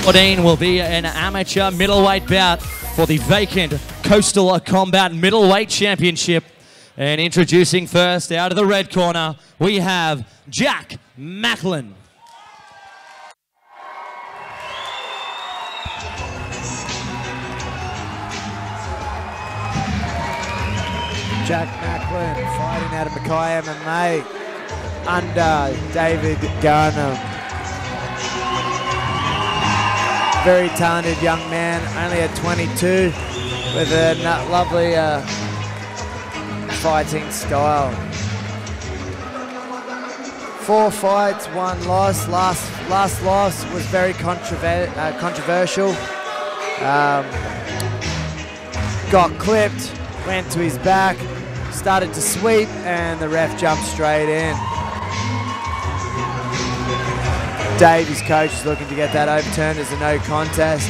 14 will be an amateur middleweight bout for the vacant Coastal Combat Middleweight Championship. And introducing first, out of the red corner, we have Jack Macklin. Jack Macklin fighting out of Mackay MMA under David Garnham. Very talented young man, only at 22, with a lovely fighting style. 4 fights, 1 loss. Last loss was very controversial. Got clipped, went to his back, started to sweep, and the ref jumped straight in. Dave, his coach, is looking to get that overturned as a no contest.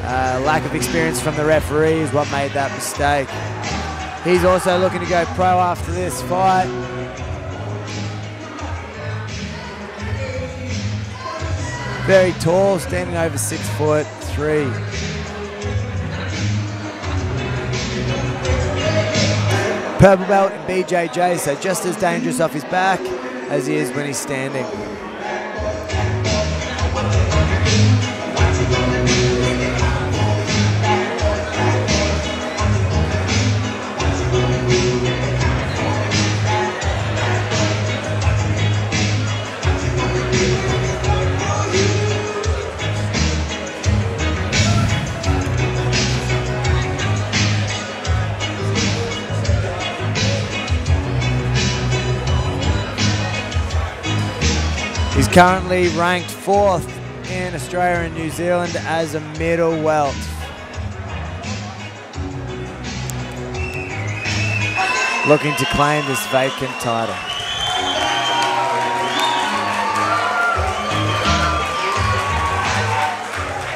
Lack of experience from the referee is what made that mistake. He's also looking to go pro after this fight. Very tall, standing over 6'3". Purple belt in BJJ, so just as dangerous off his back as he is when he's standing. He's currently ranked 4th in Australia and New Zealand as a middleweight. Looking to claim this vacant title.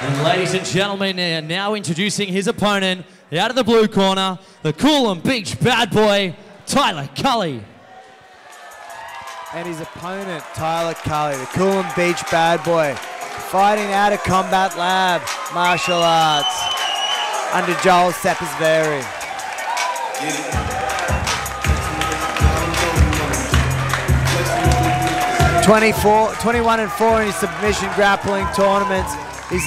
And ladies and gentlemen, now introducing his opponent, out of the blue corner, the Coolum Beach bad boy, Tyler Culley. And his opponent, Tyler Culley, the Coolum Beach bad boy, fighting out of Combat Lab Martial Arts under Joel Sepasveri. 21-4 in his submission grappling tournaments. He's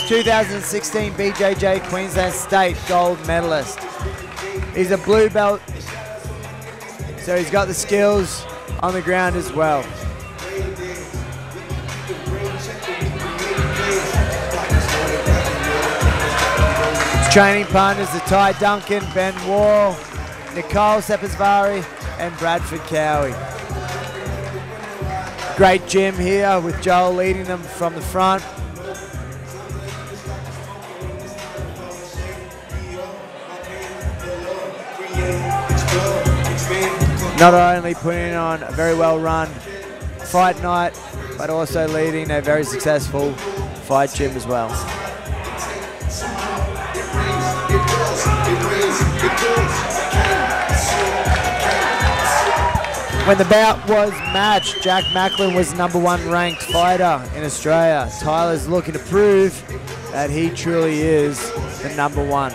2016 BJJ Queensland State gold medalist. He's a blue belt, so he's got the skills on the ground as well. His training partners are Ty Duncan, Ben Wall, Nicole Sepasvari, and Bradford Cowie. Great gym here with Joel leading them from the front. Not only putting on a very well-run fight night, but also leading a very successful fight gym as well. When the bout was matched, Jack Macklin was #1 ranked fighter in Australia. Tyler's looking to prove that he truly is the #1.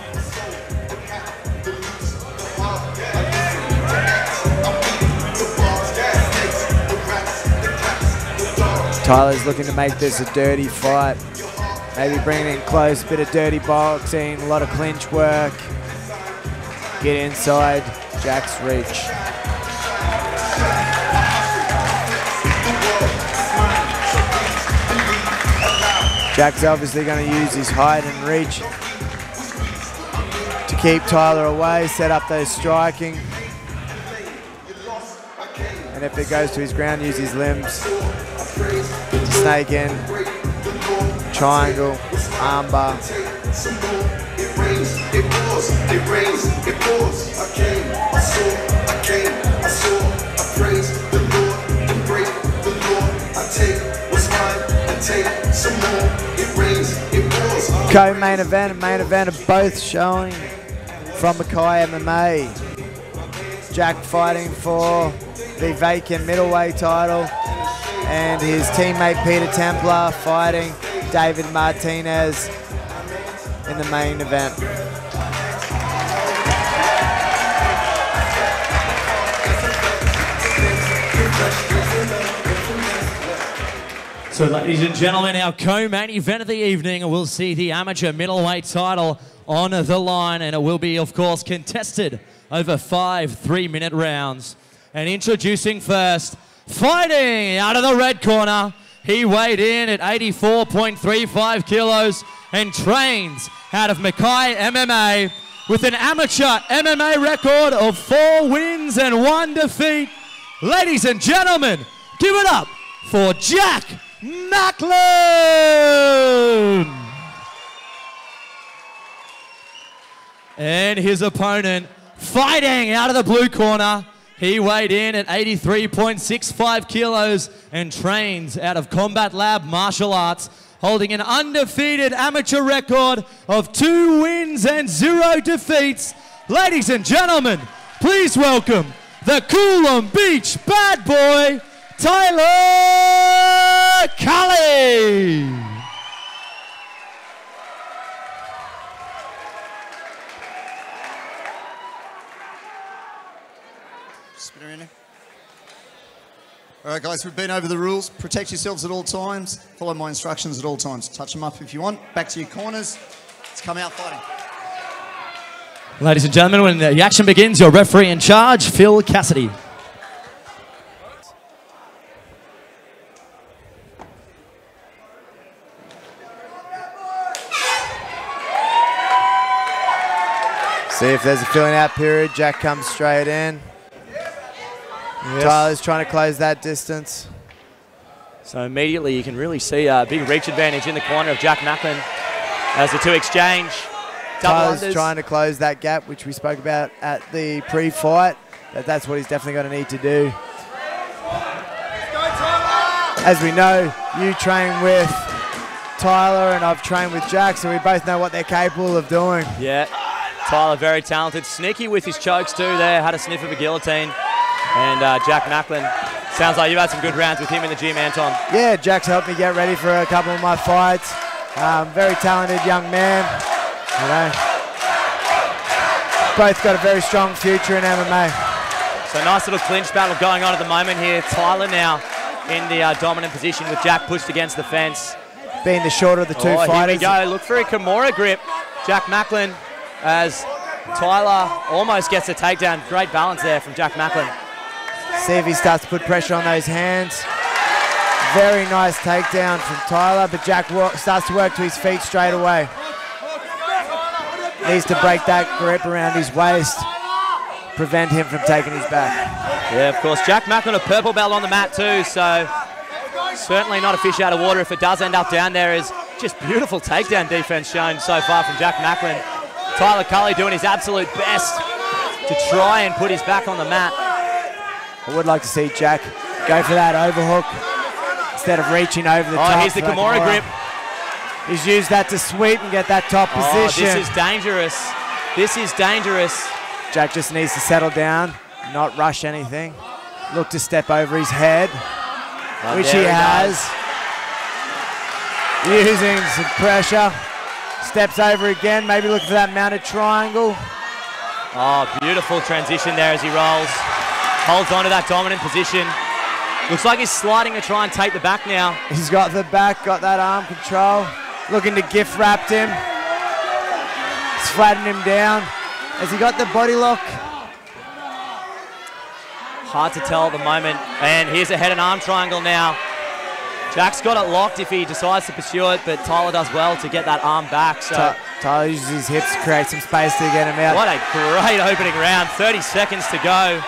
Tyler's looking to make this a dirty fight. Maybe bring it in close, bit of dirty boxing, a lot of clinch work. Get inside Jack's reach. Jack's obviously going to use his height and reach to keep Tyler away, set up those striking. And if it goes to his ground, use his limbs. Snake in, triangle, armbar. Co-main event and main event are both showing from Mackay MMA. Jack fighting for the vacant middleweight title, and his teammate Peter Templar fighting David Martinez in the main event. So ladies and gentlemen, our co-main event of the evening will see the amateur middleweight title on the line, and it will be, of course, contested over 5 3-minute rounds. And introducing first, fighting out of the red corner, he weighed in at 84.35 kilos and trains out of Mackay MMA with an amateur MMA record of 4 wins and 1 defeat. Ladies and gentlemen, give it up for Jack Macklin! And his opponent, fighting out of the blue corner, he weighed in at 83.65 kilos and trains out of Combat Lab Martial Arts, holding an undefeated amateur record of 2 wins and 0 defeats. Ladies and gentlemen, please welcome the Coolum Beach bad boy, Tylar Culley. Spinner in there. All right, guys, we've been over the rules. Protect yourselves at all times. Follow my instructions at all times. Touch them up if you want. Back to your corners. Let's come out fighting. Ladies and gentlemen, when the action begins, your referee in charge, Phil Cassidy. See if there's a filling out period. Jack comes straight in. Yes. Tyler's trying to close that distance. So immediately you can really see a big reach advantage in the corner of Jack Macklin as the two exchange. Tyler's trying to close that gap, which we spoke about at the pre-fight. That's what he's definitely going to need to do. As we know, you train with Tyler and I've trained with Jack, so we both know what they're capable of doing. Yeah, Tyler very talented. Sneaky with his chokes too there, had a sniff of a guillotine. And Jack Macklin, sounds like you've had some good rounds with him in the gym, Anton. Yeah, Jack's helped me get ready for a couple of my fights. Very talented young man. You know, both got a very strong future in MMA. So nice little clinch battle going on at the moment here. Tyler now in the dominant position with Jack pushed against the fence. Being the shorter of the two fighters. Here we go, look for a Kimura grip. Jack Macklin as Tyler almost gets a takedown. Great balance there from Jack Macklin. See if he starts to put pressure on those hands. Very nice takedown from Tyler, but Jack starts to work to his feet straight away. Needs to break that grip around his waist, prevent him from taking his back. Yeah, of course. Jack Macklin, a purple belt on the mat too, so certainly not a fish out of water if it does end up down there. Is just beautiful takedown defense shown so far from Jack Macklin. Tyler Culley doing his absolute best to try and put his back on the mat. I would like to see Jack go for that overhook instead of reaching over the top. Oh, here's the Kimura grip. He's used that to sweep and get that top position. This is dangerous. This is dangerous. Jack just needs to settle down, not rush anything. Look to step over his head, which he has. Using some pressure. Steps over again, maybe looking for that mounted triangle. Oh, beautiful transition there as he rolls. Holds on to that dominant position. Looks like he's sliding to try and take the back now. He's got the back, got that arm control. Looking to gift wrap him. He's flattened him down. Has he got the body lock? Hard to tell at the moment. And here's a head and arm triangle now. Jack's got it locked if he decides to pursue it, but Tyler does well to get that arm back. So Tyler uses his hips to create some space to get him out. What a great opening round. 30 seconds to go.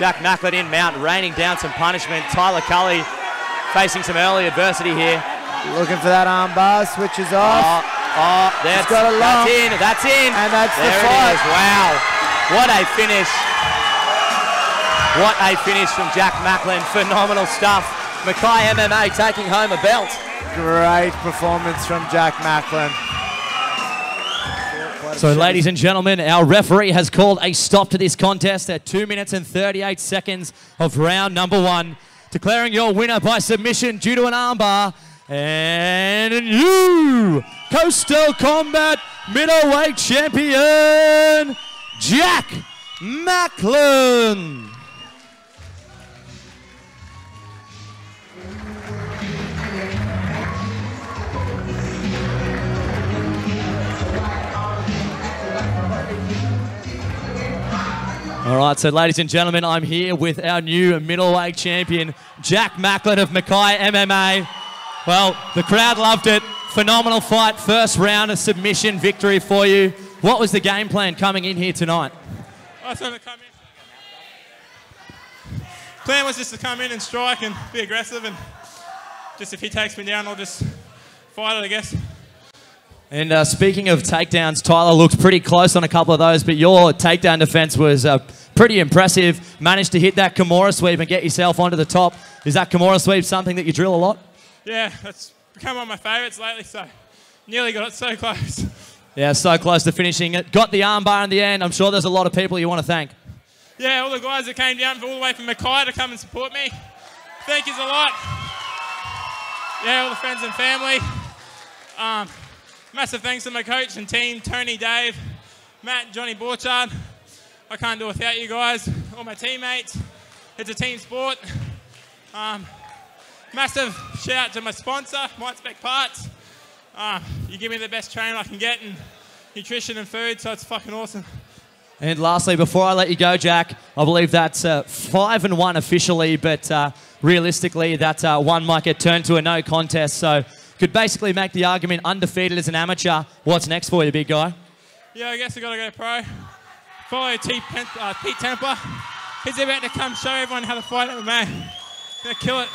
Jack Macklin in mount, raining down some punishment. Tyler Culley facing some early adversity here. Looking for that arm bar, switches off. That's in, that's in. And that's there the fight. It is. Wow, what a finish. What a finish from Jack Macklin, phenomenal stuff. Mackay MMA taking home a belt. Great performance from Jack Macklin. So ladies and gentlemen, our referee has called a stop to this contest at 2 minutes and 38 seconds of round number 1. Declaring your winner by submission due to an armbar, And a new Coastal Combat middleweight champion, Jack Macklin. All right, so ladies and gentlemen, I'm here with our new middleweight champion, Jack Macklin of Mackay MMA. Well, the crowd loved it. Phenomenal fight. First round, a submission victory for you. What was the game plan coming in here tonight? I was going to come in. Plan was just to come in and strike and be aggressive, and just if he takes me down, I'll just fight it, I guess. And speaking of takedowns, Tyler looked pretty close on a couple of those, but your takedown defense was pretty impressive. Managed to hit that Kimura sweep and get yourself onto the top. Is that Kimura sweep something that you drill a lot? Yeah, that's become one of my favourites lately, so nearly got it so close. Yeah, so close to finishing it. Got the armbar in the end. I'm sure there's a lot of people you want to thank. Yeah, all the guys that came down all the way from Mackay to come and support me. Thank yous a lot. Yeah, all the friends and family. Massive thanks to my coach and team, Tony, Dave, Matt, Johnny Borchard. I can't do it without you guys, all my teammates. It's a team sport. Massive shout out to my sponsor, Might Spec Parts. You give me the best training I can get in nutrition and food, so it's fucking awesome. And lastly, before I let you go, Jack, I believe that's 5-1 officially, but realistically, that one might get turned to a no contest. So could basically make the argument undefeated as an amateur. What's next for you, big guy? Yeah, I guess I got to go pro. Follow Pete Templar. He's about to come show everyone how to fight MMA. Gonna kill it.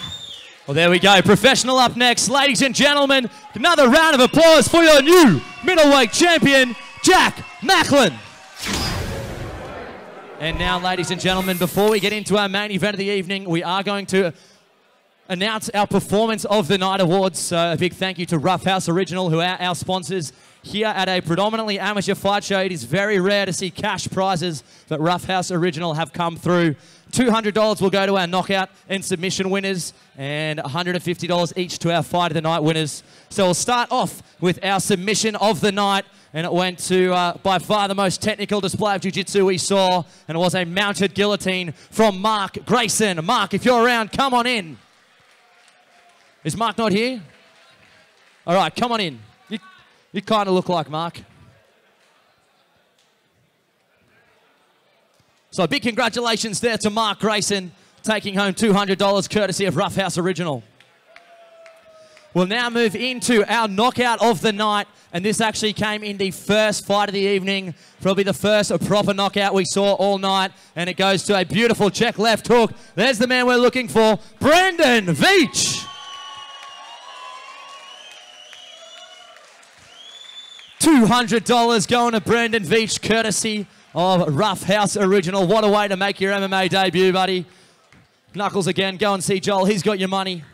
Well, there we go. Professional up next. Ladies and gentlemen, another round of applause for your new middleweight champion, Jack Macklin. And now, ladies and gentlemen, before we get into our main event of the evening, we are going to announce our Performance of the Night awards. So a big thank you to Rough House Original, who are our sponsors here at a predominantly amateur fight show. It is very rare to see cash prizes, but Rough House Original have come through. $200 will go to our knockout and submission winners, and $150 each to our Fight of the Night winners. So we'll start off with our submission of the night, and it went to by far the most technical display of jiu-jitsu we saw, and it was a mounted guillotine from Mark Grayson. Mark, if you're around, come on in. Is Mark not here? All right, come on in. You kind of look like Mark. So a big congratulations there to Mark Grayson, taking home $200 courtesy of Rough House Original. We'll now move into our knockout of the night, and this actually came in the first fight of the evening, probably the first proper knockout we saw all night, and it goes to a beautiful check left hook. There's the man we're looking for, Brandon Veach. $200 going to Brandon Veach, courtesy of Rough House Original. What a way to make your MMA debut, buddy. Knuckles again, go and see Joel. He's got your money.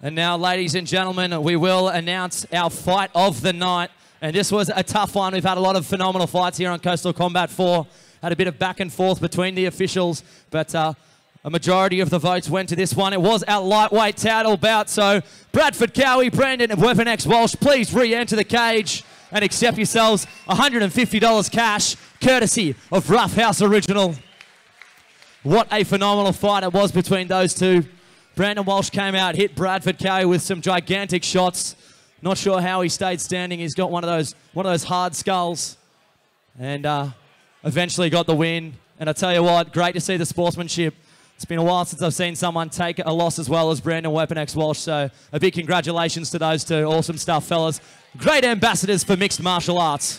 And now, ladies and gentlemen, we will announce our fight of the night. And this was a tough one. We've had a lot of phenomenal fights here on Coastal Combat 4. Had a bit of back and forth between the officials, but a majority of the votes went to this one. It was our lightweight title bout. So Bradford Cowie, Brandon and Weapon X Walsh, please re-enter the cage and accept yourselves $150 cash, courtesy of Rough House Original. What a phenomenal fight it was between those two. Brandon Walsh came out, hit Bradford Cowie with some gigantic shots. Not sure how he stayed standing. He's got one of those hard skulls, and eventually got the win. And I tell you what, great to see the sportsmanship. It's been a while since I've seen someone take a loss as well as Brandon Weapon X Walsh, so a big congratulations to those two. Awesome stuff, fellas. Great ambassadors for mixed martial arts.